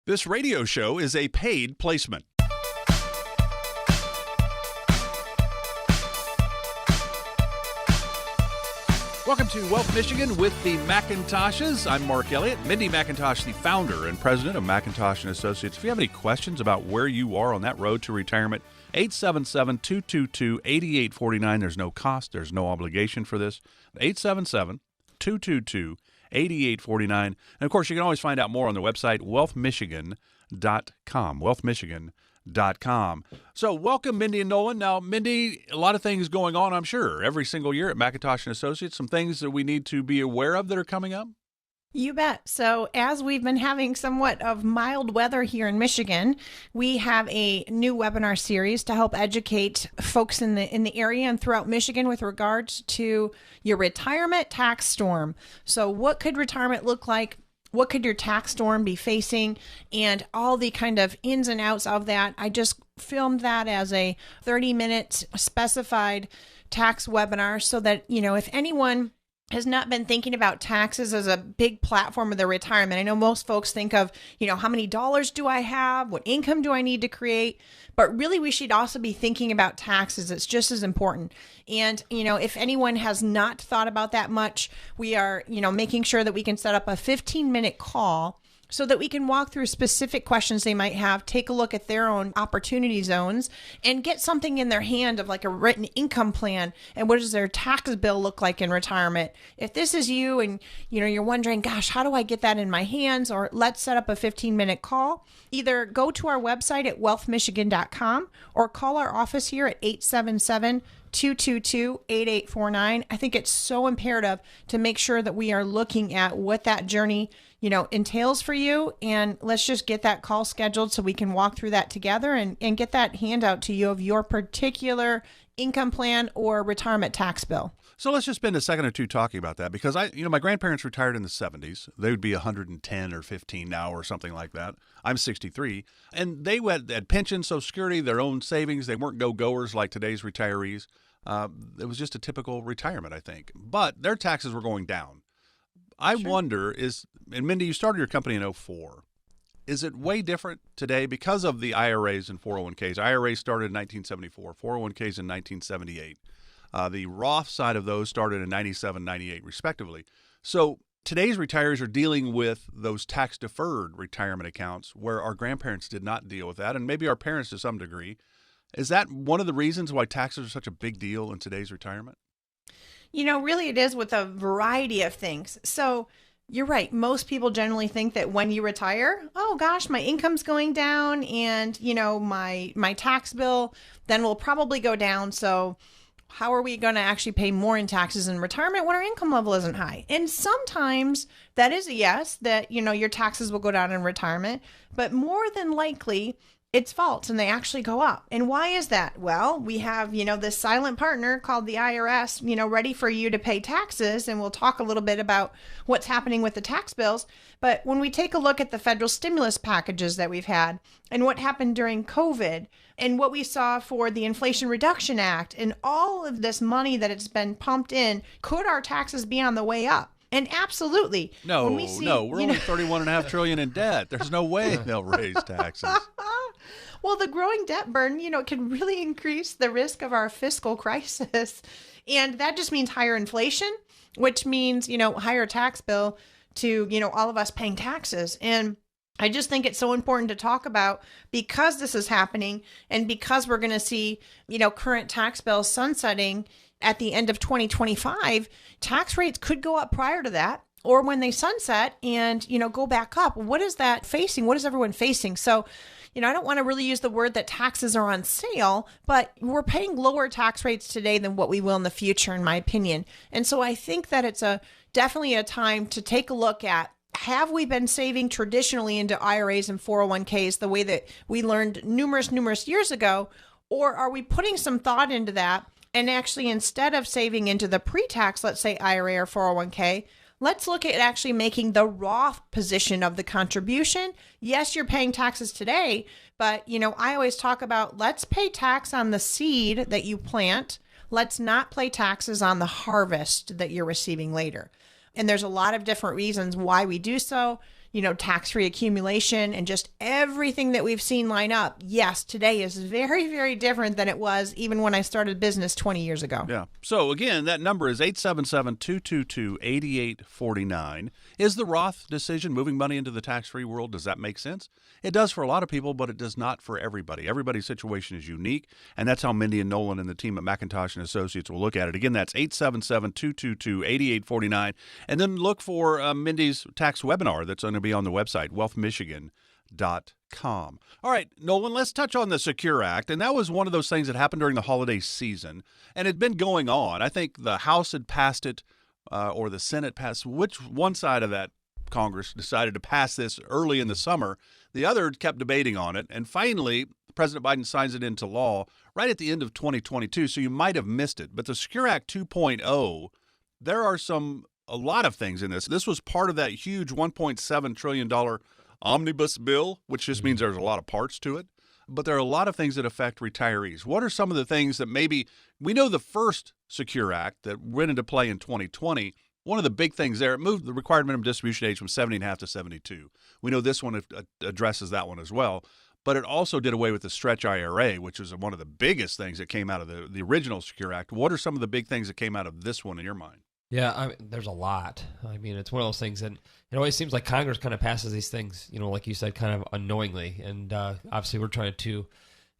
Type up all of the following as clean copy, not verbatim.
This radio show is a paid placement. Welcome to Wealth Michigan with the McIntoshes. I'm Mark Elliott. Mindy McIntosh, the founder and president of McIntosh & Associates. If you have any questions about where you are on that road to retirement, 877-222-8849. There's no cost. There's no obligation for this. 877-222-8849. And, of course, you can always find out more on the website, wealthmichigan.com. Wealthmichigan.com. So welcome, Mindy and Nolan. Now, Mindy, a lot of things going on, I'm sure, every single year at McIntosh & Associates. Some things that we need to be aware of that are coming up? You bet. So as we've been having somewhat of mild weather here in Michigan, we have a new webinar series to help educate folks in the area and throughout Michigan with regards to your retirement tax storm. So what could retirement look like? What could your tax storm be facing, and all the kind of ins and outs of that. I just filmed that as a 30-minute specified tax webinar so that, if anyone has not been thinking about taxes as a big platform of their retirement. I know most folks think of, how many dollars do I have? What income do I need to create? But really, we should also be thinking about taxes. It's just as important. And, if anyone has not thought about that much, we are, making sure that we can set up a 15-minute call so that we can walk through specific questions they might have, take a look at their own opportunity zones, and get something in their hand of like a written income plan and what does their tax bill look like in retirement. If this is you and you're wondering, gosh, how do I get that in my hands? Or let's set up a 15-minute call. Either go to our website at wealthmichigan.com or call our office here at 877-222-8849. I think it's so imperative to make sure that we are looking at what that journey entails for you. And let's just get that call scheduled so we can walk through that together and get that handout to you of your particular income plan or retirement tax bill. So let's just spend a second or two talking about that, because my grandparents retired in the 70s. They would be 110 or 15 now or something like that. I'm 63. And they had pension, Social Security, their own savings. They weren't go-goers like today's retirees. It was just a typical retirement, I think. But their taxes were going down. I wonder and Mindy, you started your company in 2004. Is it way different today because of the IRAs and 401ks? IRAs started in 1974, 401ks in 1978. The Roth side of those started in 97, 98, respectively. So today's retirees are dealing with those tax-deferred retirement accounts where our grandparents did not deal with that, and maybe our parents to some degree. Is that one of the reasons why taxes are such a big deal in today's retirement? Really it is with a variety of things. So you're right. Most people generally think that when you retire, oh gosh, my income's going down and, my tax bill then will probably go down. So how are we going to actually pay more in taxes in retirement when our income level isn't high? And sometimes that is a yes, that, your taxes will go down in retirement, but more than likely it's false and they actually go up. And why is that? Well, we have, this silent partner called the IRS, ready for you to pay taxes. And we'll talk a little bit about what's happening with the tax bills. But when we take a look at the federal stimulus packages that we've had and what happened during COVID and what we saw for the Inflation Reduction Act and all of this money that it's been pumped in, could our taxes be on the way up? And absolutely. No, we're only $31.5 trillion in debt. There's no way they'll raise taxes. Well, the growing debt burden, can really increase the risk of our fiscal crisis. And that just means higher inflation, which means, higher tax bill to, all of us paying taxes. And I just think it's so important to talk about because this is happening and because we're going to see, current tax bills sunsetting at the end of 2025, tax rates could go up prior to that, or when they sunset and, go back up. What is that facing? What is everyone facing? So, I don't want to really use the word that taxes are on sale, but we're paying lower tax rates today than what we will in the future, in my opinion. And so I think that it's definitely a time to take a look at, have we been saving traditionally into IRAs and 401ks the way that we learned numerous years ago, or are we putting some thought into that? And actually, instead of saving into the pre-tax, let's say IRA or 401k, let's look at actually making the Roth position of the contribution. Yes, you're paying taxes today, but I always talk about let's pay tax on the seed that you plant. Let's not pay taxes on the harvest that you're receiving later. And there's a lot of different reasons why we do so. tax-free accumulation and just everything that we've seen line up. Yes, today is very, very different than it was even when I started business 20 years ago. Yeah. So again, that number is 877-222-8849. Is the Roth decision moving money into the tax-free world? Does that make sense? It does for a lot of people, but it does not for everybody. Everybody's situation is unique, and that's how Mindy and Nolan and the team at McIntosh and Associates will look at it. Again, that's 877-222-8849. And then look for Mindy's tax webinar that's going to be on the website, wealthmichigan.com. All right, Nolan, let's touch on the Secure Act. And that was one of those things that happened during the holiday season, and had been going on. I think the House had passed it, or the Senate passed. Which one side of that Congress decided to pass this early in the summer? The other kept debating on it, and finally, President Biden signs it into law right at the end of 2022, so you might have missed it. But the Secure Act 2.0, there are a lot of things in this. This was part of that huge $1.7 trillion omnibus bill, which just means there's a lot of parts to it. But there are a lot of things that affect retirees. What are some of the things that maybe we know the first Secure Act that went into play in 2020? One of the big things there, it moved the required minimum distribution age from 70.5 to 72. We know this one addresses that one as well. But it also did away with the stretch IRA, which was one of the biggest things that came out of the original Secure Act. What are some of the big things that came out of this one in your mind? Yeah, there's a lot. It's one of those things, and it always seems like Congress kind of passes these things, like you said, kind of unknowingly. And obviously we're trying to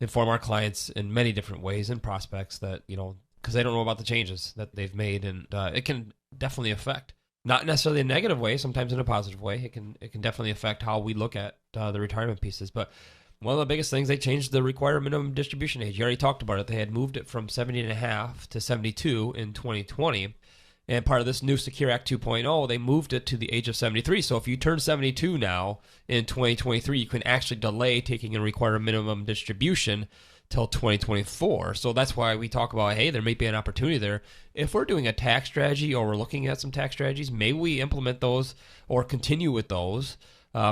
inform our clients in many different ways and prospects that, because they don't know about the changes that they've made. And it can definitely affect, not necessarily a negative way, sometimes in a positive way. It can definitely affect how we look at the retirement pieces. But one of the biggest things, they changed the required minimum distribution age. You already talked about it. They had moved it from 70.5 to 72 in 2020. And part of this new Secure Act 2.0, they moved it to the age of 73. So if you turn 72 now in 2023, you can actually delay taking a required minimum distribution till 2024. So that's why we talk about, hey, there may be an opportunity there. If we're doing a tax strategy or we're looking at some tax strategies, may we implement those or continue with those?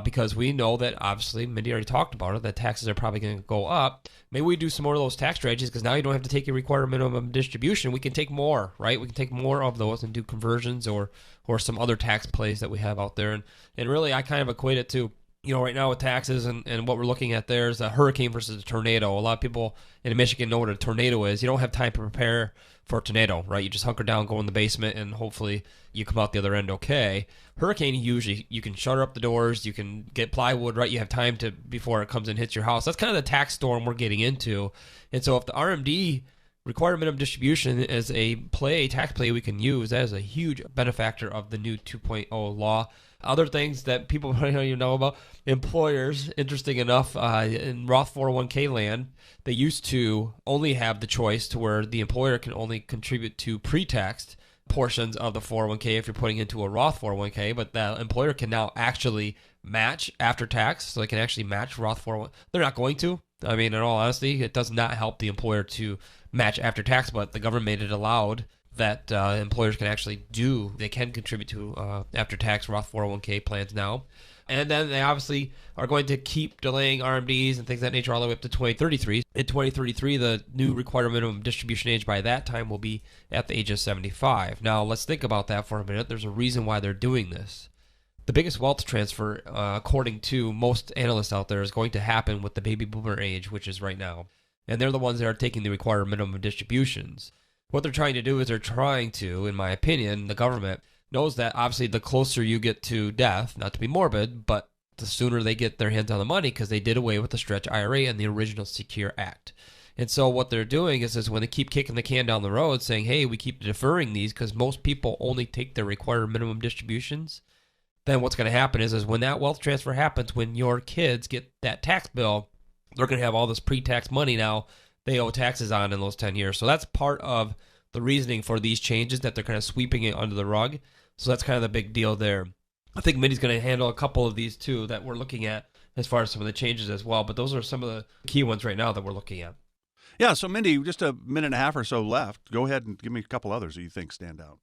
Because we know that, obviously, Mindy already talked about it, that taxes are probably going to go up. Maybe we do some more of those tax strategies because now you don't have to take a required minimum distribution. We can take more, right? We can take more of those and do conversions or some other tax plays that we have out there. And really, I kind of equate it to, right now with taxes and what we're looking at there is a hurricane versus a tornado. A lot of people in Michigan know what a tornado is. You don't have time to prepare for a tornado, right? You just hunker down, go in the basement, and hopefully you come out the other end okay. Hurricane, usually you can shutter up the doors, you can get plywood, right? You have time to before it comes and hits your house. That's kind of the tax storm we're getting into. And so if the RMD, required minimum distribution, is a tax play we can use, that is a huge benefactor of the new 2.0 law. Other things that people don't even know about, employers, interesting enough, in Roth 401k land, they used to only have the choice to where the employer can only contribute to pre-taxed portions of the 401k if you're putting into a Roth 401k, but the employer can now actually match after tax, so they can actually match Roth 401k. They're not going to. In all honesty, it does not help the employer to match after tax, but the government made it allowed that employers can actually they can contribute to after-tax Roth 401k plans now. And then they obviously are going to keep delaying RMDs and things of that nature all the way up to 2033. In 2033, the new required minimum distribution age by that time will be at the age of 75. Now, let's think about that for a minute. There's a reason why they're doing this. The biggest wealth transfer, according to most analysts out there, is going to happen with the baby boomer age, which is right now. And they're the ones that are taking the required minimum distributions. What they're trying to do is in my opinion, the government knows that obviously the closer you get to death, not to be morbid, but the sooner they get their hands on the money, because they did away with the stretch IRA and the original Secure Act. And so what they're doing is when they keep kicking the can down the road saying, hey, we keep deferring these because most people only take their required minimum distributions, then what's going to happen is when that wealth transfer happens, when your kids get that tax bill, they're going to have all this pre-tax money now they owe taxes on in those 10 years. So that's part of the reasoning for these changes, that they're kind of sweeping it under the rug. So that's kind of the big deal there. I think Mindy's going to handle a couple of these too that we're looking at as far as some of the changes as well. But those are some of the key ones right now that we're looking at. Yeah, so Mindy, just a minute and a half or so left. Go ahead and give me a couple others that you think stand out.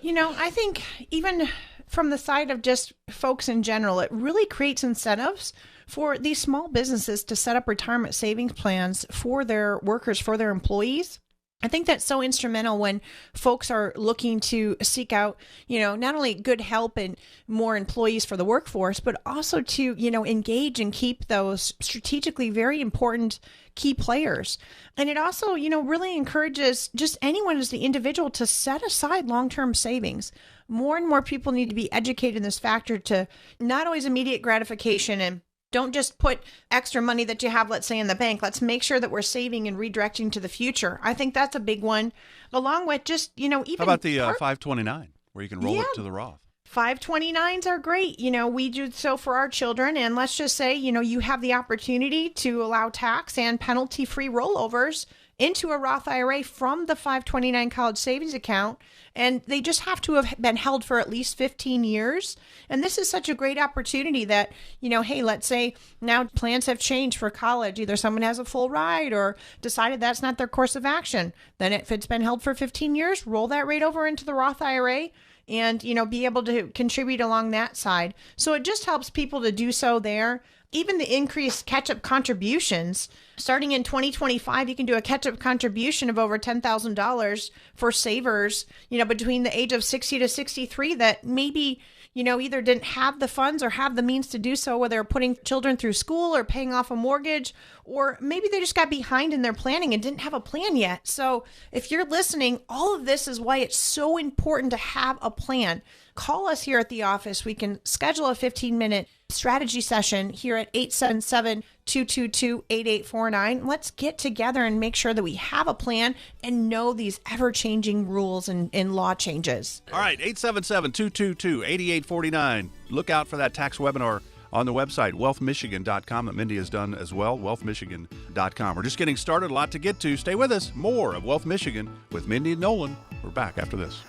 I think even from the side of just folks in general, it really creates incentives for these small businesses to set up retirement savings plans for their workers, for their employees. I think that's so instrumental when folks are looking to seek out, not only good help and more employees for the workforce, but also to, engage and keep those strategically very important key players. And it also, really encourages just anyone as the individual to set aside long-term savings. More and more people need to be educated in this factor to not always immediate gratification, and don't just put extra money that you have, let's say, in the bank. Let's make sure that we're saving and redirecting to the future. I think that's a big one, along with just, even... How about the 529, where you can roll it to the Roth? 529s are great. We do so for our children. And let's just say, you have the opportunity to allow tax and penalty-free rollovers into a Roth IRA from the 529 college savings account. And they just have to have been held for at least 15 years. And this is such a great opportunity that, hey, let's say now plans have changed for college. Either someone has a full ride or decided that's not their course of action. Then if it's been held for 15 years, roll that right over into the Roth IRA and, be able to contribute along that side. So it just helps people to do so there. Even the increased catch-up contributions, starting in 2025, you can do a catch-up contribution of over $10,000 for savers, between the age of 60 to 63 that maybe, either didn't have the funds or have the means to do so, whether they're putting children through school or paying off a mortgage, or maybe they just got behind in their planning and didn't have a plan yet. So if you're listening, all of this is why it's so important to have a plan. Call us here at the office. We can schedule a 15-minute strategy session here at 877-222-8849. Let's get together and make sure that we have a plan and know these ever-changing rules and law changes. All right, 877-222-8849. Look out for that tax webinar on the website, wealthmichigan.com, that Mindy has done as well, wealthmichigan.com. We're just getting started, a lot to get to. Stay with us. More of Wealth Michigan with Mindy and Nolan. We're back after this.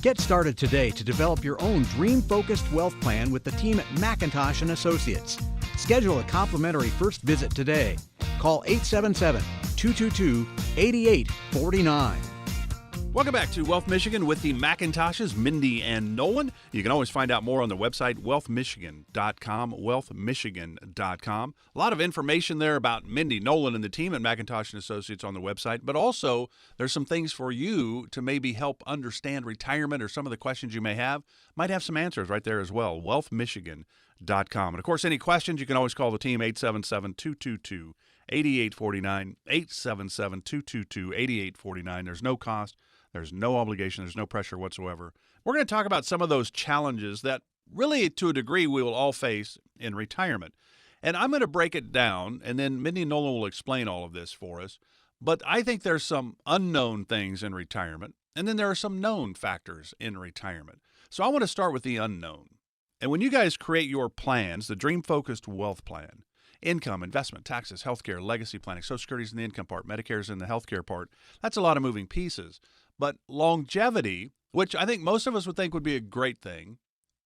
Get started today to develop your own dream-focused wealth plan with the team at McIntosh & Associates. Schedule a complimentary first visit today. Call 877-222-8849. Welcome back to Wealth Michigan with the McIntoshes, Mindy and Nolan. You can always find out more on the website, wealthmichigan.com, wealthmichigan.com. A lot of information there about Mindy, Nolan, and the team at McIntosh & Associates on the website, but also there's some things for you to maybe help understand retirement or some of the questions you may have. Might have some answers right there as well, wealthmichigan.com. And, of course, any questions, you can always call the team, 877-222-8849, 877-222-8849. There's no cost. There's no obligation. There's no pressure whatsoever. We're going to talk about some of those challenges that really, to a degree, we will all face in retirement. And I'm going to break it down, and then Mindy and Nolan will explain all of this for us. But I think there's some unknown things in retirement, and then there are some known factors in retirement. So I want to start with the unknown. And when you guys create your plans, the Dream-Focused Wealth Plan, income, investment, taxes, healthcare, legacy planning, Social Security's in the income part, Medicare's in the healthcare part, that's a lot of moving pieces. But longevity, which I think most of us would think would be a great thing,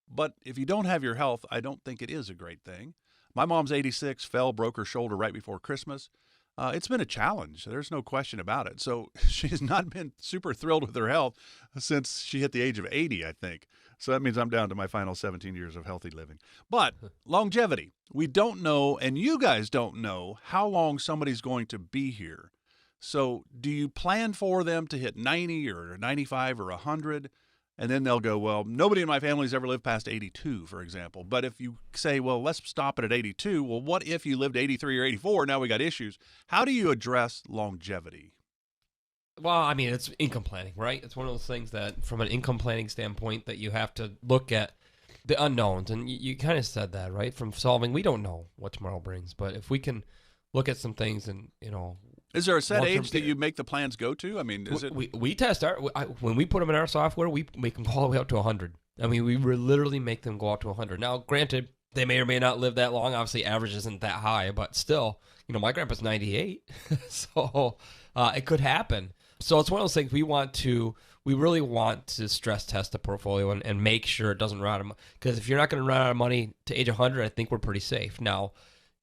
but if you don't have your health, I don't think it is a great thing. My mom's 86, broke her shoulder right before Christmas. It's been a challenge. There's no question about it. So she has not been super thrilled with her health since she hit the age of 80, I think. So that means I'm down to my final 17 years of healthy living. But longevity, we don't know, and you guys don't know how long somebody's going to be here. So do you plan for them to hit 90 or 95 or 100? And then they'll go, well, nobody in my family's ever lived past 82, for example. But if you say, well, let's stop it at 82, well, what if you lived 83 or 84? Now we got issues. How do you address longevity? Well, I mean, it's income planning, right? It's one of those things that from an income planning standpoint that you have to look at the unknowns. And you kind of said that, right? From solving, we don't know what tomorrow brings. But if we can look at some things and, is there a set age that you make the plans go to? I mean, is it? We test when we put them in our software, we make them all the way up to 100. I mean, we literally make them go out to 100. Now, granted, they may or may not live that long. Obviously, average isn't that high, but still, my grandpa's 98, so it could happen. So it's one of those things we really want to stress test the portfolio and make sure it doesn't run out of money. Because if you're not going to run out of money to age 100, I think we're pretty safe. Now,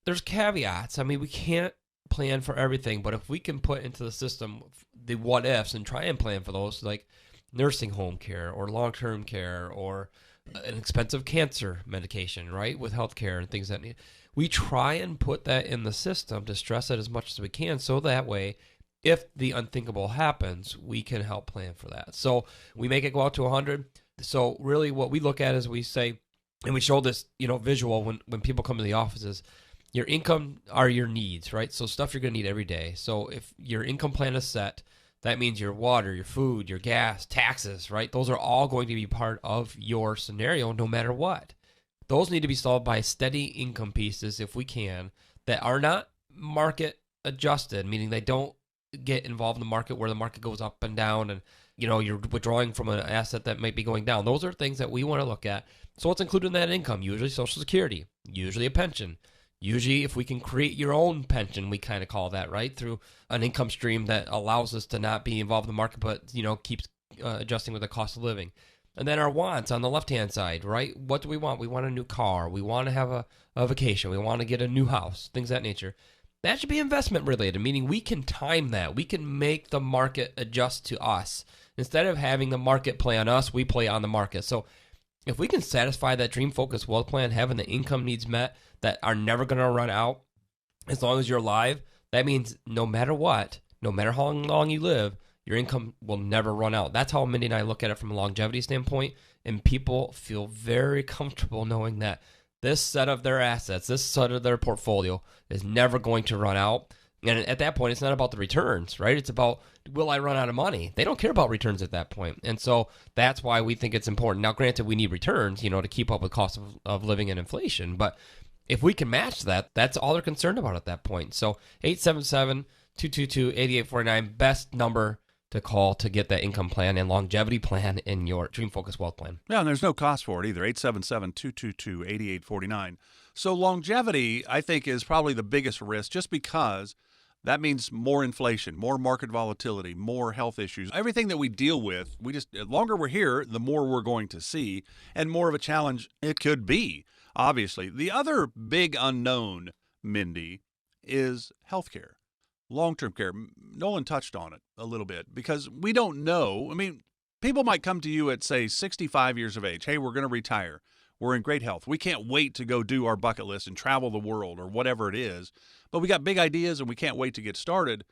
there's caveats. I mean, we can't plan for everything, but if we can put into the system the what ifs and try and plan for those, like nursing home care or long-term care or an expensive cancer medication, right, with healthcare and things that need. We try and put that in the system to stress it as much as we can, so that way, if the unthinkable happens, we can help plan for that. So we make it go out to 100. So really what we look at is we say, and we show this, visual when people come to the offices, your income are your needs, right? So stuff you're going to need every day. So if your income plan is set, that means your water, your food, your gas, taxes, right? Those are all going to be part of your scenario no matter what. Those need to be solved by steady income pieces, if we can, that are not market adjusted, meaning they don't get involved in the market where the market goes up and down and, you're withdrawing from an asset that might be going down. Those are things that we want to look at. So what's included in that income? Usually Social Security, usually a pension. Usually, if we can create your own pension, we kind of call that, right? Through an income stream that allows us to not be involved in the market, but, keeps adjusting with the cost of living. And then our wants on the left-hand side, right? What do we want? We want a new car. We want to have a vacation. We want to get a new house, things of that nature. That should be investment related, meaning we can time that. We can make the market adjust to us. Instead of having the market play on us, we play on the market. So if we can satisfy that dream focused wealth plan, having the income needs met that are never going to run out as long as you're alive, that means no matter what, no matter how long you live, your income will never run out. That's how Mindy and I look at it from a longevity standpoint, and people feel very comfortable knowing that this set of their assets, this set of their portfolio is never going to run out. And at that point, it's not about the returns, right? It's about, will I run out of money? They don't care about returns at that point. And so that's why we think it's important. Now, granted, we need returns, to keep up with cost of living and inflation. But if we can match that, that's all they're concerned about at that point. So 877-222-8849, best number to call to get that income plan and longevity plan in your Dream Focus Wealth Plan. Yeah, and there's no cost for it either, 877-222-8849. So longevity, I think, is probably the biggest risk just because that means more inflation, more market volatility, more health issues. Everything that we deal with, the longer we're here, the more we're going to see, and more of a challenge it could be, obviously. The other big unknown, Mindy, is healthcare, long-term care. Nolan touched on it a little bit because we don't know. I mean, people might come to you at, say, 65 years of age. Hey, we're going to retire. We're in great health. We can't wait to go do our bucket list and travel the world or whatever it is. But we got big ideas and we can't wait to get started.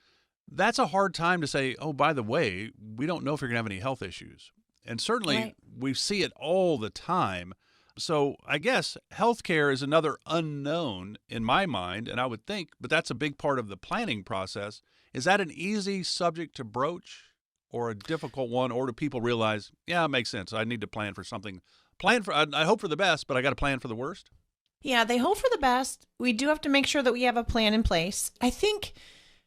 That's a hard time to say, oh, by the way, we don't know if you're going to have any health issues. And certainly we see it all the time. So I guess healthcare is another unknown in my mind, and I would think, but that's a big part of the planning process. Is that an easy subject to broach or a difficult one, or do people realize, yeah, it makes sense. I need to plan for something. I hope for the best, but I got to plan for the worst? Yeah, they hope for the best. We do have to make sure that we have a plan in place. I think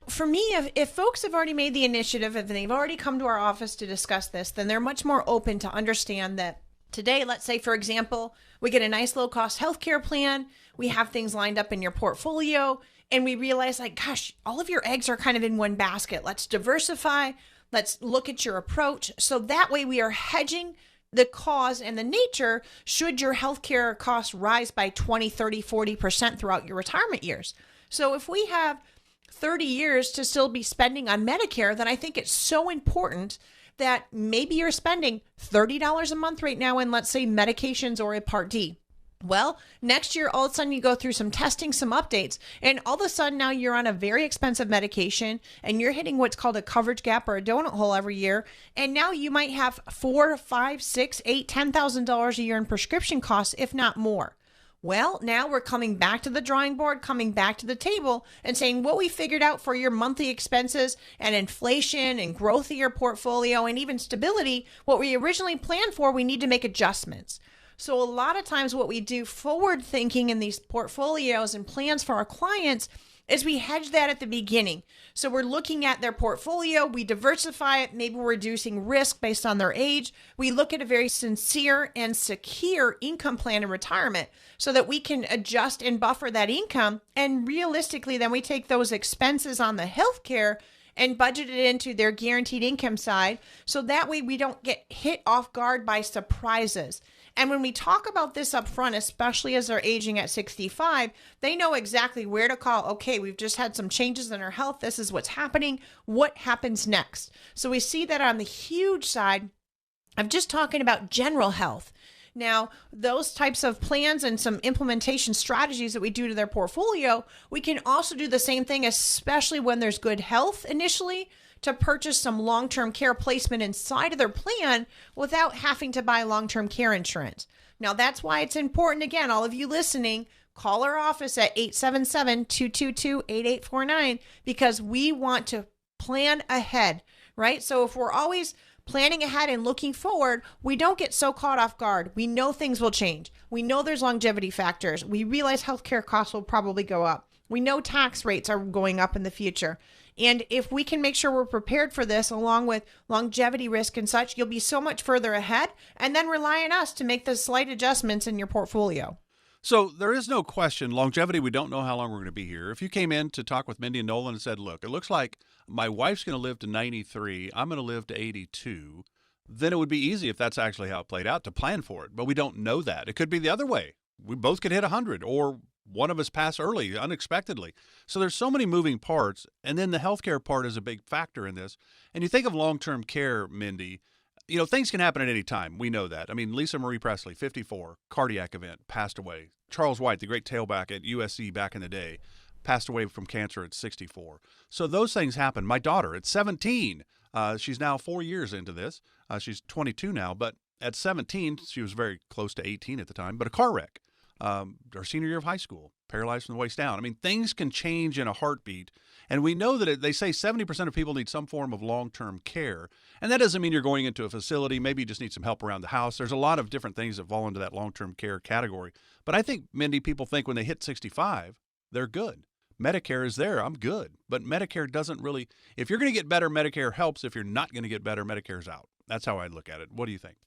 for me, if folks have already made the initiative, if they've already come to our office to discuss this, then they're much more open to understand that today, let's say, for example, we get a nice low-cost healthcare plan. We have things lined up in your portfolio, and we realize, gosh, all of your eggs are kind of in one basket. Let's diversify. Let's look at your approach. So that way we are hedging the cause and the nature should your healthcare costs rise by 20, 30, 40% throughout your retirement years. So if we have 30 years to still be spending on Medicare, then I think it's so important that maybe you're spending $30 a month right now in, let's say, medications or a Part D. Well, next year, all of a sudden you go through some testing, some updates, and all of a sudden now you're on a very expensive medication and you're hitting what's called a coverage gap or a donut hole every year. And now you might have $4, $5, $6, $8, $10,000 a year in prescription costs, if not more. Well, now we're coming back to the drawing board, coming back to the table and saying what we figured out for your monthly expenses and inflation and growth of your portfolio and even stability, what we originally planned for, we need to make adjustments. So a lot of times what we do forward thinking in these portfolios and plans for our clients is we hedge that at the beginning. So we're looking at their portfolio, we diversify it, maybe we're reducing risk based on their age. We look at a very sincere and secure income plan in retirement so that we can adjust and buffer that income. And realistically, then we take those expenses on the healthcare and budget it into their guaranteed income side. So that way we don't get hit off guard by surprises. And when we talk about this up front, especially as they're aging at 65, they know exactly where to call. Okay, we've just had some changes in our health. This is what's happening. What happens next? So we see that on the huge side I'm just talking about general health. Now, those types of plans and some implementation strategies that we do to their portfolio, we can also do the same thing, especially when there's good health initially, to purchase some long-term care placement inside of their plan without having to buy long-term care insurance. Now, that's why it's important, again, all of you listening, call our office at 877-222-8849 because we want to plan ahead, right? So if we're always planning ahead and looking forward, we don't get so caught off guard. We know things will change. We know there's longevity factors. We realize healthcare costs will probably go up. We know tax rates are going up in the future. And if we can make sure we're prepared for this, along with longevity risk and such, you'll be so much further ahead, and then rely on us to make the slight adjustments in your portfolio. So there is no question, longevity, we don't know how long we're going to be here. If you came in to talk with Mindy and Nolan and said, look, it looks like my wife's going to live to 93, I'm going to live to 82, then it would be easy if that's actually how it played out to plan for it. But we don't know that. It could be the other way. We both could hit 100 or one of us pass early unexpectedly. So there's so many moving parts. And then the healthcare part is a big factor in this. And you think of long-term care, Mindy, you know, things can happen at any time. We know that. I mean, Lisa Marie Presley, 54, cardiac event, passed away. Charles White, the great tailback at USC back in the day, passed away from cancer at 64. So those things happen. My daughter, at 17, she's now 4 years into this. She's 22 now, but at 17, she was very close to 18 at the time, but a car wreck. Her senior year of high school, paralyzed from the waist down. I mean, things can change in a heartbeat. And we know that they say 70% of people need some form of long-term care. And that doesn't mean you're going into a facility. Maybe you just need some help around the house. There's a lot of different things that fall into that long-term care category. But I think, Mindy, people think when they hit 65, they're good. Medicare is there. I'm good. But Medicare doesn't really, if you're going to get better, Medicare helps. If you're not going to get better, Medicare's out. That's how I look at it. What do you think?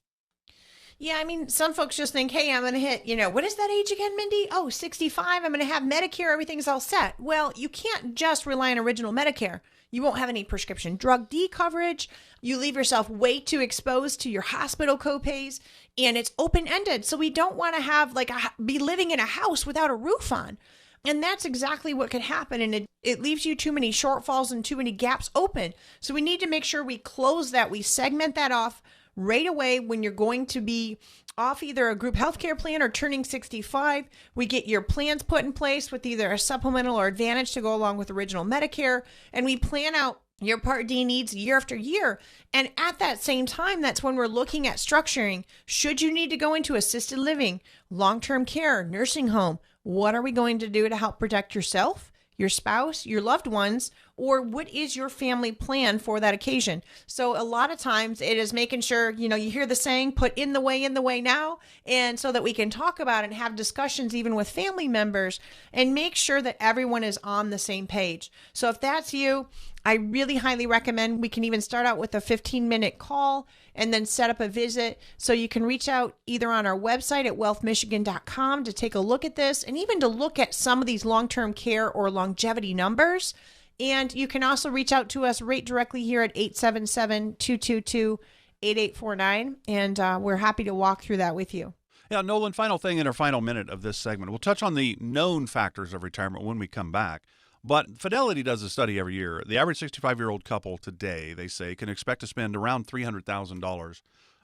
Yeah, I mean, some folks just think, hey, I'm going to hit, what is that age again, Mindy? Oh, 65. I'm going to have Medicare. Everything's all set. Well, you can't just rely on original Medicare. You won't have any prescription drug D coverage. You leave yourself way too exposed to your hospital copays, and it's open-ended. So we don't want to have be living in a house without a roof on. And that's exactly what could happen. And it leaves you too many shortfalls and too many gaps open. So we need to make sure we close that. We segment that off right away when you're going to be off either a group healthcare plan or turning 65. We get your plans put in place with either a supplemental or advantage to go along with original Medicare. And we plan out your Part D needs year after year. And at that same time, that's when we're looking at structuring. Should you need to go into assisted living, long-term care, nursing home, what are we going to do to help protect yourself, your spouse, your loved ones, or what is your family plan for that occasion? So a lot of times it is making sure, you hear the saying, put in the way now, and so that we can talk about it and have discussions even with family members and make sure that everyone is on the same page. So if that's you, I really highly recommend we can even start out with a 15-minute call and then set up a visit. So you can reach out either on our website at wealthmichigan.com to take a look at this and even to look at some of these long-term care or longevity numbers. And you can also reach out to us right directly here at 877-222-8849. And we're happy to walk through that with you. Yeah, Nolan, final thing in our final minute of this segment. We'll touch on the known factors of retirement when we come back. But Fidelity does a study every year. The average 65-year-old couple today, they say, can expect to spend around $300,000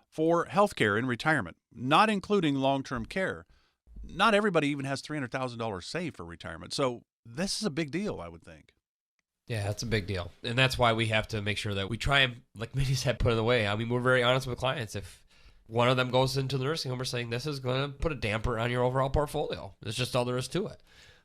for health care in retirement, not including long-term care. Not everybody even has $300,000 saved for retirement. So this is a big deal, I would think. Yeah, it's a big deal. And that's why we have to make sure that we try and, like Mindy said, put it away. I mean, we're very honest with clients. If one of them goes into the nursing home, we're saying this is going to put a damper on your overall portfolio. It's just all there is to it.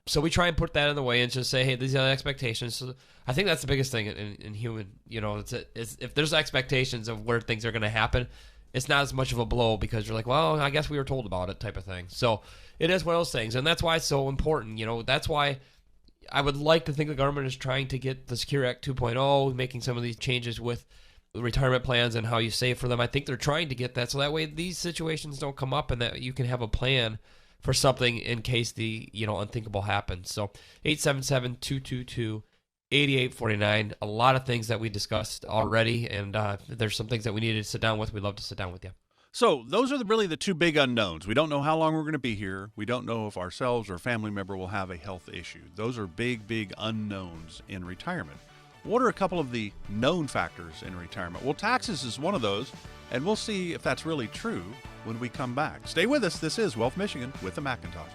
So we try and put that in the way and just say, hey, these are the expectations. So I think that's the biggest thing in human, it's if there's expectations of where things are going to happen, it's not as much of a blow because you're like, well, I guess we were told about it type of thing. So it is one of those things. And that's why it's so important. That's why I would like to think the government is trying to get the Secure Act 2.0, making some of these changes with retirement plans and how you save for them. I think they're trying to get that so that way these situations don't come up and that you can have a plan for something in case the unthinkable happens. So 877-222-8849. A lot of things that we discussed already, and if there's some things that we needed to sit down with, we'd love to sit down with you. So those are really the two big unknowns. We don't know how long we're going to be here. We don't know if ourselves or a family member will have a health issue. Those are big, big unknowns in retirement. what are a couple of the known factors in retirement? Well, taxes is one of those, and we'll see if that's really true when we come back. Stay with us. This is Wealth Michigan with the McIntoshes.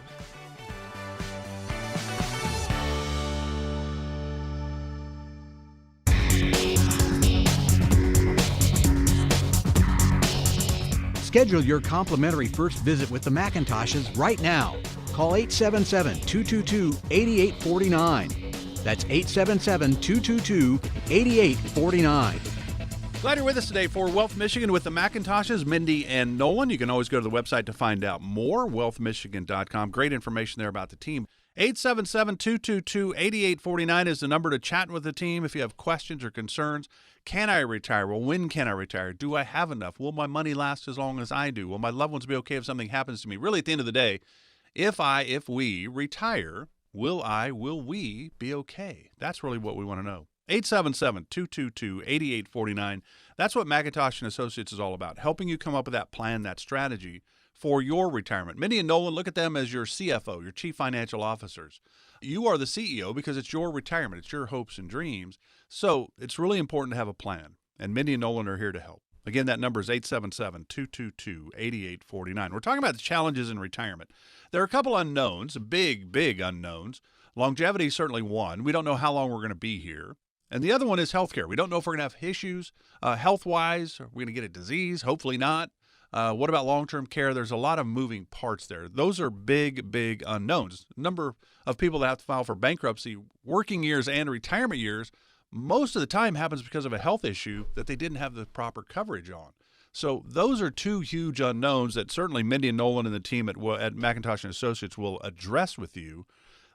Schedule your complimentary first visit with the McIntoshes right now. Call 877-222-8849. That's 877-222-8849. Glad you're with us today for Wealth Michigan with the McIntoshes, Mindy and Nolan. You can always go to the website to find out more, wealthmichigan.com. Great information there about the team. 877-222-8849 is the number to chat with the team if you have questions or concerns. Can I retire? Well, when can I retire? Do I have enough? Will my money last as long as I do? Will my loved ones be okay if something happens to me? Really, at the end of the day, if we retire, will we be okay? That's really what we want to know. 877-222-8849. That's what McIntosh & Associates is all about, helping you come up with that plan, that strategy for your retirement. Mindy and Nolan, look at them as your CFO, your Chief Financial Officers. You are the CEO because it's your retirement. It's your hopes and dreams. So it's really important to have a plan, and Mindy and Nolan are here to help. Again, that number is 877-222-8849. We're talking about the challenges in retirement. There are a couple unknowns, big unknowns. Longevity is certainly one. We don't know how long we're going to be here. And the other one is healthcare. We don't know if we're going to have issues health-wise. Are we going to get a disease? Hopefully not. What about long-term care? There's a lot of moving parts there. Those are big unknowns. Number of people that have to file for bankruptcy, working years and retirement years, most of the time happens because of a health issue that they didn't have the proper coverage on. So those are two huge unknowns that certainly Mindy and Nolan and the team at McIntosh & Associates will address with you.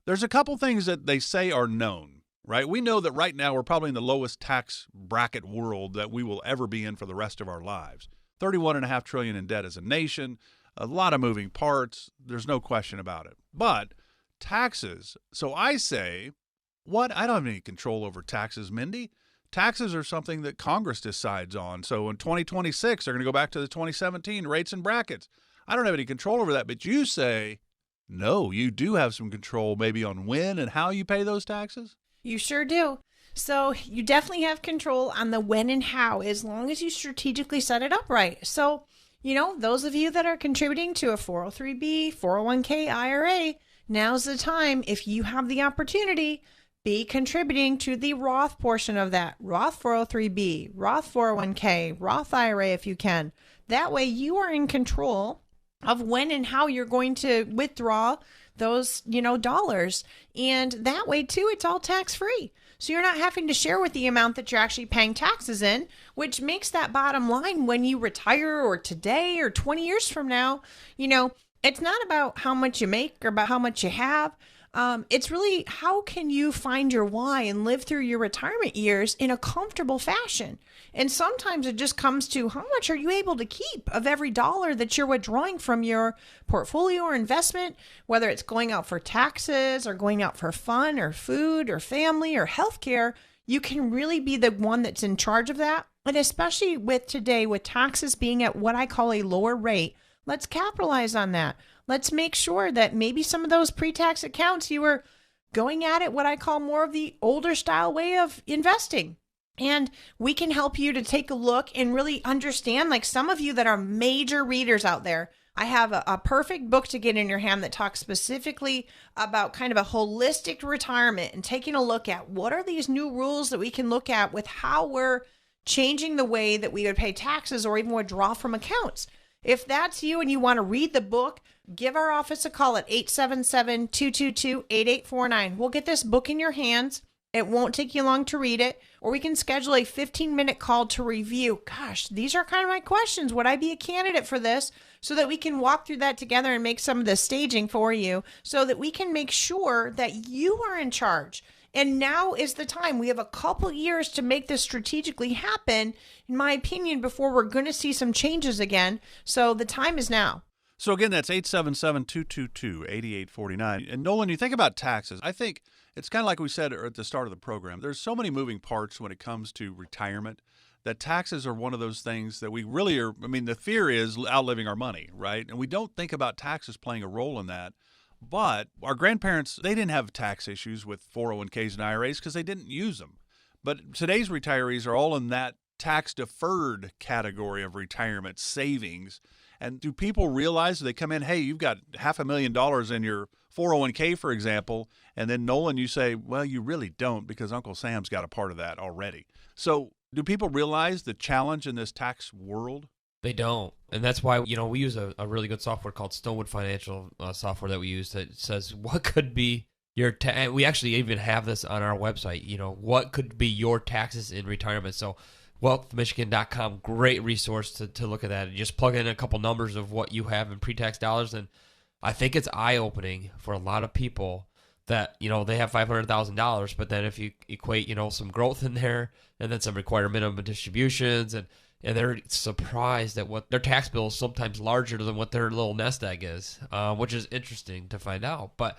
There's a couple things that they say are known, right? We know that right now we're probably in the lowest tax bracket world that we will ever be in for the rest of our lives. $31.5 trillion in debt as a nation, a lot of moving parts. There's no question about it. But taxes, so I say, what? I don't have any control over taxes, Mindy. Taxes are something that Congress decides on. So in 2026, they're going to go back to the 2017 rates and brackets. I don't have any control over that. But you say, no, you do have some control maybe on when and how you pay those taxes? You sure do. So you definitely have control on the when and how, as long as you strategically set it up right. So, those of you that are contributing to a 403B, 401k, IRA, now's the time. If you have the opportunity, be contributing to the Roth portion of that. Roth 403B, Roth 401k, Roth IRA if you can. That way you are in control of when and how you're going to withdraw those, dollars. And that way too, it's all tax free. So you're not having to share with the amount that you're actually paying taxes in, which makes that bottom line when you retire or today or 20 years from now, it's not about how much you make or about how much you have. It's really how can you find your why and live through your retirement years in a comfortable fashion. And sometimes it just comes to how much are you able to keep of every dollar that you're withdrawing from your portfolio or investment, whether it's going out for taxes or going out for fun or food or family or healthcare. You can really be the one that's in charge of that. And especially with today, with taxes being at what I call a lower rate, let's capitalize on that. Let's make sure that maybe some of those pre-tax accounts, you were going at it what I call more of the older style way of investing. And we can help you to take a look and really understand, like some of you that are major readers out there, I have a perfect book to get in your hand that talks specifically about kind of a holistic retirement and taking a look at what are these new rules that we can look at with how we're changing the way that we would pay taxes or even withdraw from accounts. If that's you and you want to read the book, give our office a call at 877-222-8849. We'll get this book in your hands. It won't take you long to read it, or we can schedule a 15-minute call to review. Gosh, these are kind of my questions. Would I be a candidate for this? So that we can walk through that together and make some of the staging for you so that we can make sure that you are in charge. And now is the time. We have a couple years to make this strategically happen, in my opinion, before we're going to see some changes again. So the time is now. So again, that's 877-222-8849. And Nolan, you think about taxes. I think it's kind of like we said at the start of the program. There's so many moving parts when it comes to retirement that taxes are one of those things that we really are. I mean, the fear is outliving our money, right? And we don't think about taxes playing a role in that. But our grandparents, they didn't have tax issues with 401ks and IRAs because they didn't use them. But today's retirees are all in that tax-deferred category of retirement savings. And do people realize they come in, hey, you've got $500,000 in your 401k, for example, and then Nolan, you say, well, you really don't because Uncle Sam's got a part of that already. So do people realize the challenge in this tax world? They don't. And that's why, we use a really good software called Stonewood Financial software that we use that says what could be your we actually even have this on our website, what could be your taxes in retirement. So wealthmichigan.com, great resource to look at that. You just plug in a couple numbers of what you have in pre-tax dollars, and I think it's eye-opening for a lot of people that, they have $500,000, but then if you equate, some growth in there and then some required minimum distributions, and they're surprised at what their tax bill is sometimes larger than what their little nest egg is, which is interesting to find out. But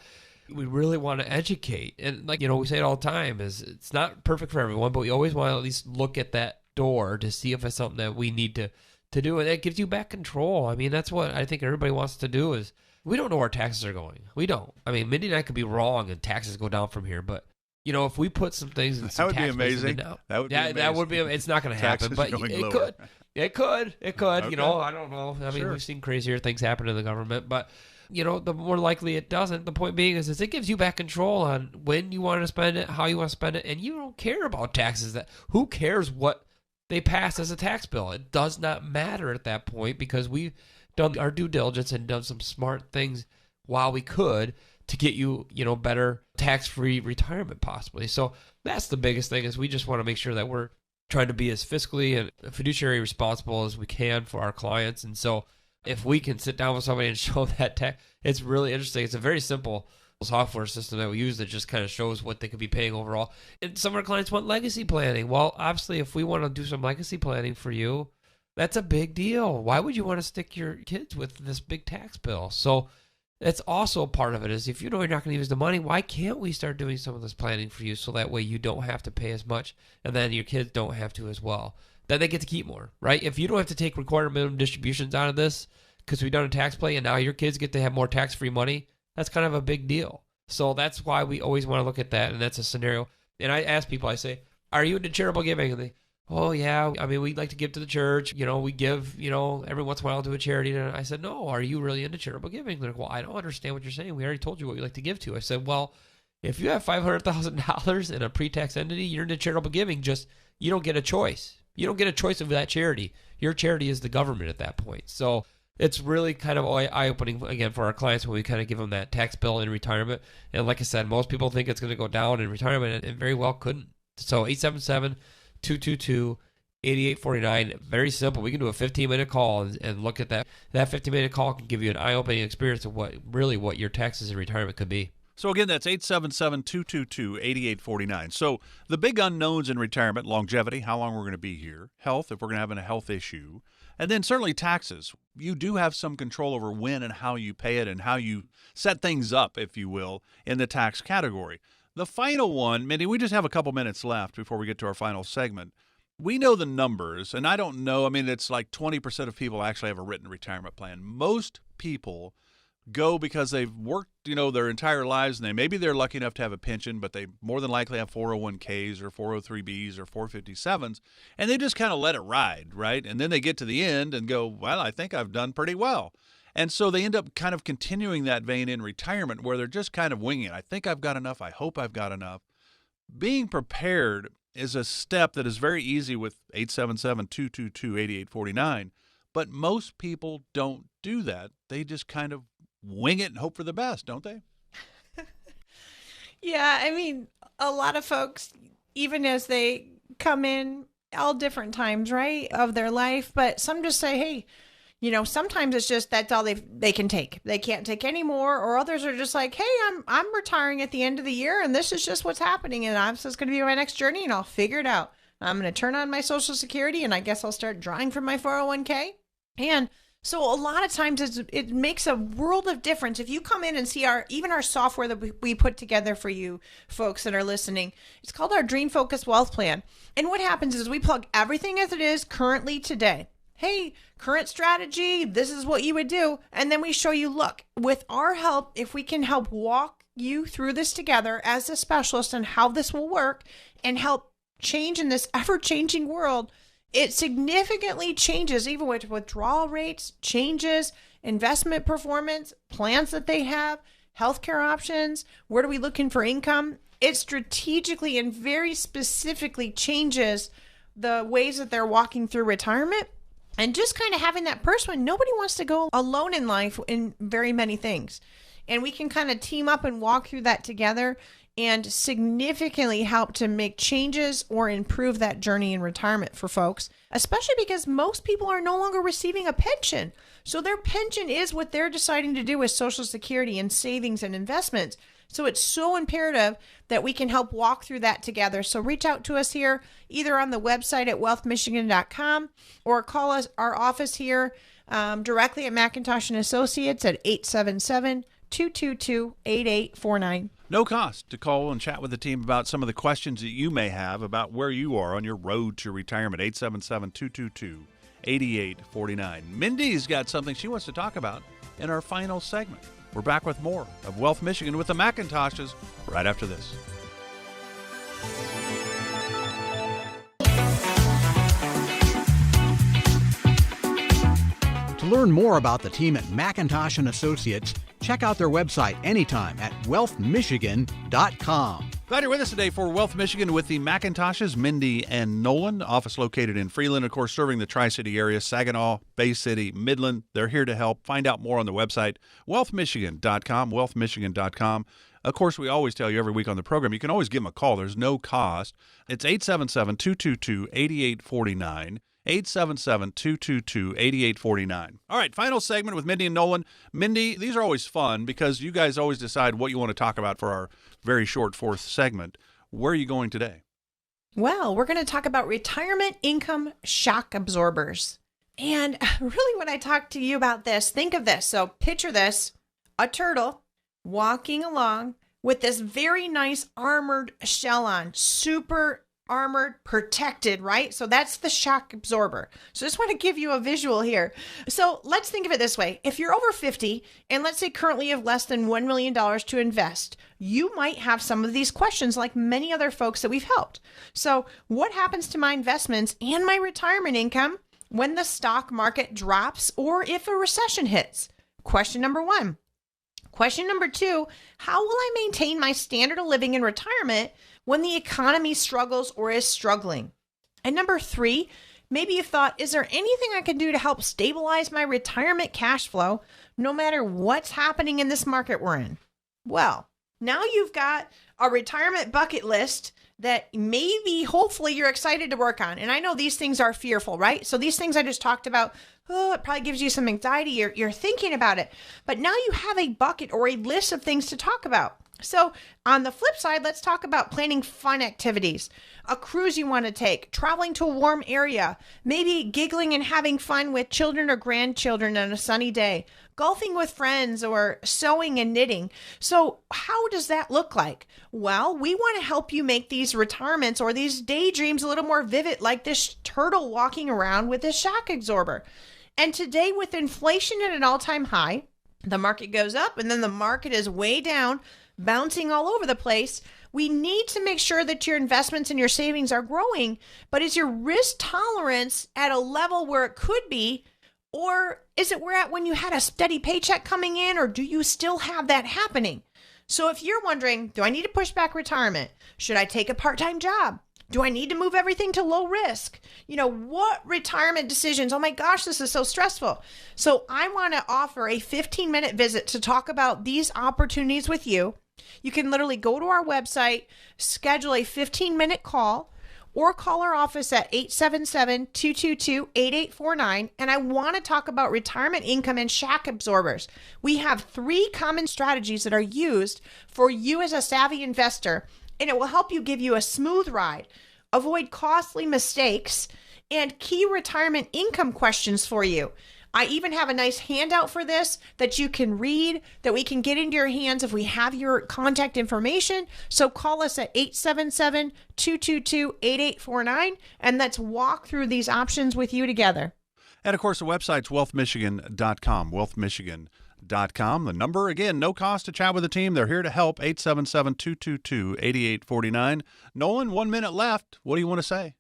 we really want to educate. And we say it all the time, is it's not perfect for everyone, but we always want to at least look at that door to see if it's something that we need to do. And it gives you back control. I mean, that's what I think everybody wants to do. Is we don't know where taxes are going. We don't. I mean, Mindy and I could be wrong and taxes go down from here, but if we put some things in some that would be amazing. That would be. It's not going to happen, but it could. It could. Okay. I don't know. I mean, we've seen crazier things happen in the government, but the more likely it doesn't. The point being is it gives you back control on when you want to spend it, how you want to spend it, and you don't care about taxes. Who cares what they pass as a tax bill? It does not matter at that point because we've done our due diligence and done some smart things while we could to get you, better tax-free retirement possibly. So that's the biggest thing, is we just want to make sure that we're trying to be as fiscally and fiduciary responsible as we can for our clients. And so if we can sit down with somebody and show that tax, it's really interesting. It's a very simple software system that we use that just kind of shows what they could be paying overall. And some of our clients want legacy planning. Well, obviously, if we want to do some legacy planning for you, that's a big deal. Why would you want to stick your kids with this big tax bill? So that's also a part of it, is if you know you're not going to use the money, why can't we start doing some of this planning for you so that way you don't have to pay as much and then your kids don't have to as well? Then they get to keep more, right? If you don't have to take required minimum distributions out of this because we've done a tax play and now your kids get to have more tax-free money, that's kind of a big deal. So that's why we always want to look at that, and that's a scenario. And I ask people, I say, are you into charitable giving? And they, oh, yeah, I mean, we'd like to give to the church. We give, every once in a while to a charity. And I said, no, are you really into charitable giving? They're like, well, I don't understand what you're saying. We already told you what we like to give to. I said, well, if you have $500,000 in a pre-tax entity, you're into charitable giving. Just, you don't get a choice. You don't get a choice of that charity. Your charity is the government at that point. So it's really kind of eye-opening, again, for our clients when we kind of give them that tax bill in retirement. And like I said, most people think it's going to go down in retirement, and it very well couldn't. So 877-222-8849. Very simple. We can do a 15-minute call and look at that. That 15-minute call can give you an eye-opening experience of what your taxes in retirement could be. So again, that's 877-222-8849. So the big unknowns in retirement: longevity, how long we're going to be here; health, if we're going to have a health issue; and then certainly taxes. You do have some control over when and how you pay it and how you set things up, if you will, in the tax category. The final one, Mindy, we just have a couple minutes left before we get to our final segment. We know the numbers, and I don't know. I mean, it's like 20% of people actually have a written retirement plan. Most people go because they've worked, their entire lives, and maybe they're lucky enough to have a pension, but they more than likely have 401ks or 403bs or 457s, and they just kind of let it ride, right? And then they get to the end and go, well, I think I've done pretty well. And so they end up kind of continuing that vein in retirement where they're just kind of winging it. I think I've got enough. I hope I've got enough. Being prepared is a step that is very easy with 877-222-8849, but most people don't do that. They just kind of wing it and hope for the best, don't they? Yeah, I mean, a lot of folks, even as they come in all different times, right, of their life, but some just say, hey, sometimes it's just that's all they can take. They can't take any more, or others are just like, hey, I'm retiring at the end of the year, and this is just what's happening, and this is going to be my next journey, and I'll figure it out. I'm going to turn on my Social Security, and I guess I'll start drawing from my 401k. And so a lot of times it makes a world of difference. If you come in and see even our software that we put together for you folks that are listening, it's called our Dream Focus Wealth Plan. And what happens is we plug everything as it is currently today. Hey, current strategy, this is what you would do. And then we show you, look, with our help, if we can help walk you through this together as a specialist and how this will work and help change in this ever-changing world, it significantly changes, even with withdrawal rates, changes, investment performance, plans that they have, healthcare options, where are we looking for income? It strategically and very specifically changes the ways that they're walking through retirement. And just kind of having that person, nobody wants to go alone in life in very many things. And we can kind of team up and walk through that together and significantly help to make changes or improve that journey in retirement for folks, especially because most people are no longer receiving a pension. So their pension is what they're deciding to do with Social Security and savings and investments. So it's so imperative that we can help walk through that together. So reach out to us here, either on the website at wealthmichigan.com or call us our office here directly at McIntosh & Associates at 877-222-8849. No cost to call and chat with the team about some of the questions that you may have about where you are on your road to retirement. 877-222-8849. Mindy's got something she wants to talk about in our final segment. We're back with more of Wealth Michigan with the McIntoshes right after this. To learn more about the team at McIntosh & Associates, check out their website anytime at wealthmichigan.com. Glad you're with us today for Wealth Michigan with the McIntoshes, Mindy and Nolan. Office located in Freeland, of course, serving the Tri-City area, Saginaw, Bay City, Midland. They're here to help. Find out more on the website, wealthmichigan.com, wealthmichigan.com. Of course, we always tell you every week on the program, you can always give them a call. There's no cost. It's 877-222-8849. 877-222-8849. All right, final segment with Mindy and Nolan. Mindy, these are always fun because you guys always decide what you want to talk about for our very short fourth segment. Where are you going today? Well, we're going to talk about retirement income shock absorbers. And really when I talk to you about this, think of this. So picture this, a turtle walking along with this very nice armored shell on, super armored, protected, right? So that's the shock absorber. So I just want to give you a visual here. So let's think of it this way. If you're over 50 and let's say currently you have less than $1 million to invest, you might have some of these questions like many other folks that we've helped. So what happens to my investments and my retirement income when the stock market drops or if a recession hits? Question number one. Question number two, how will I maintain my standard of living in retirement when the economy struggles or is struggling? And number three, maybe you thought, is there anything I can do to help stabilize my retirement cash flow no matter what's happening in this market we're in? Well, now you've got a retirement bucket list that maybe, hopefully, you're excited to work on. And I know these things are fearful, right? So these things I just talked about, it probably gives you some anxiety. You're thinking about it. But now you have a bucket or a list of things to talk about. So on the flip side, let's talk about planning fun activities, a cruise you want to take, traveling to a warm area, maybe giggling and having fun with children or grandchildren on a sunny day, golfing with friends, or sewing and knitting. So how does that look like? Well, we want to help you make these retirements or these daydreams a little more vivid, like this turtle walking around with this shock absorber. And today, with inflation at an all-time high, the market goes up and then the market is way down, bouncing all over the place. We need to make sure that your investments and your savings are growing, but is your risk tolerance at a level where it could be, or is it where at when you had a steady paycheck coming in, or do you still have that happening? So if you're wondering, do I need to push back retirement? Should I take a part-time job? Do I need to move everything to low risk? What retirement decisions? Oh my gosh, this is so stressful. So I want to offer a 15-minute visit to talk about these opportunities with you. You can literally go to our website, schedule a 15-minute call, or call our office at 877-222-8849. And I want to talk about retirement income and shock absorbers. We have 3 common strategies that are used for you as a savvy investor, and it will help you give you a smooth ride, avoid costly mistakes, and key retirement income questions for you. I even have a nice handout for this that you can read, that we can get into your hands if we have your contact information. So call us at 877-222-8849, and let's walk through these options with you together. And, of course, the website's wealthmichigan.com, wealthmichigan.com. com. The number, again, no cost to chat with the team. They're here to help, 877-222-8849. Nolan, 1 minute left. What do you want to say?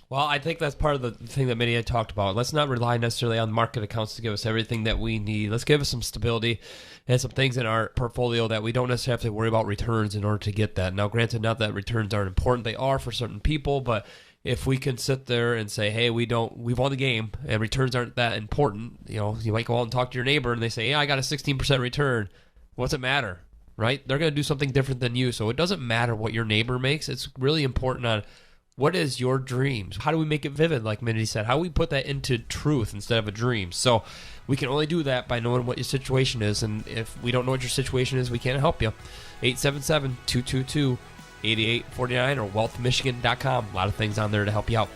Well, I think that's part of the thing that Minnie had talked about. Let's not rely necessarily on market accounts to give us everything that we need. Let's give us some stability and some things in our portfolio that we don't necessarily have to worry about returns in order to get that. Now, granted, not that returns aren't important. They are for certain people, but if we can sit there and say, hey, we've won the game and returns aren't that important, you might go out and talk to your neighbor and they say, yeah, I got a 16% return. What's it matter, right? They're going to do something different than you. So it doesn't matter what your neighbor makes. It's really important on what is your dreams? How do we make it vivid, like Mindy said? How do we put that into truth instead of a dream? So we can only do that by knowing what your situation is. And if we don't know what your situation is, we can't help you. 877-222-8849 or wealthmichigan.com. A lot of things on there to help you out.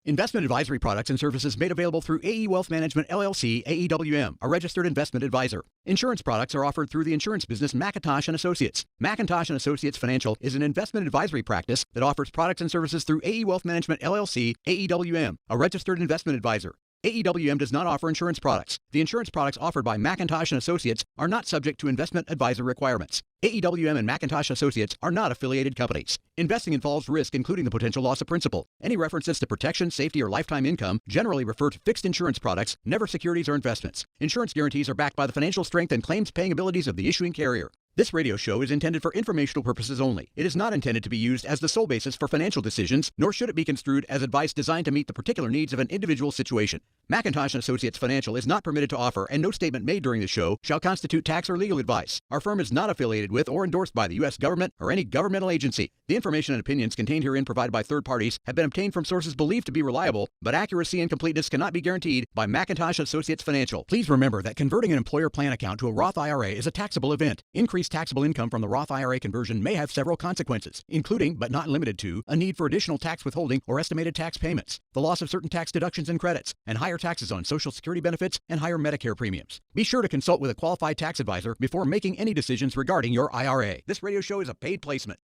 Investment advisory products and services made available through AE Wealth Management, LLC, AEWM, a registered investment advisor. Insurance products are offered through the insurance business McIntosh & Associates. McIntosh & Associates Financial is an investment advisory practice that offers products and services through AE Wealth Management, LLC, AEWM, a registered investment advisor. AEWM does not offer insurance products. The insurance products offered by McIntosh & Associates are not subject to investment advisor requirements. AEWM and McIntosh Associates are not affiliated companies. Investing involves risk, including the potential loss of principal. Any references to protection, safety, or lifetime income generally refer to fixed insurance products, never securities or investments. Insurance guarantees are backed by the financial strength and claims-paying abilities of the issuing carrier. This radio show is intended for informational purposes only. It is not intended to be used as the sole basis for financial decisions, nor should it be construed as advice designed to meet the particular needs of an individual situation. McIntosh & Associates Financial is not permitted to offer, and no statement made during the show shall constitute tax or legal advice. Our firm is not affiliated with or endorsed by the U.S. government or any governmental agency. The information and opinions contained herein provided by third parties have been obtained from sources believed to be reliable, but accuracy and completeness cannot be guaranteed by McIntosh & Associates Financial. Please remember that converting an employer plan account to a Roth IRA is a taxable event. Increased taxable income from the Roth IRA conversion may have several consequences, including, but not limited to, a need for additional tax withholding or estimated tax payments, the loss of certain tax deductions and credits, and higher taxes on Social Security benefits and higher Medicare premiums. Be sure to consult with a qualified tax advisor before making any decisions regarding your IRA. This radio show is a paid placement.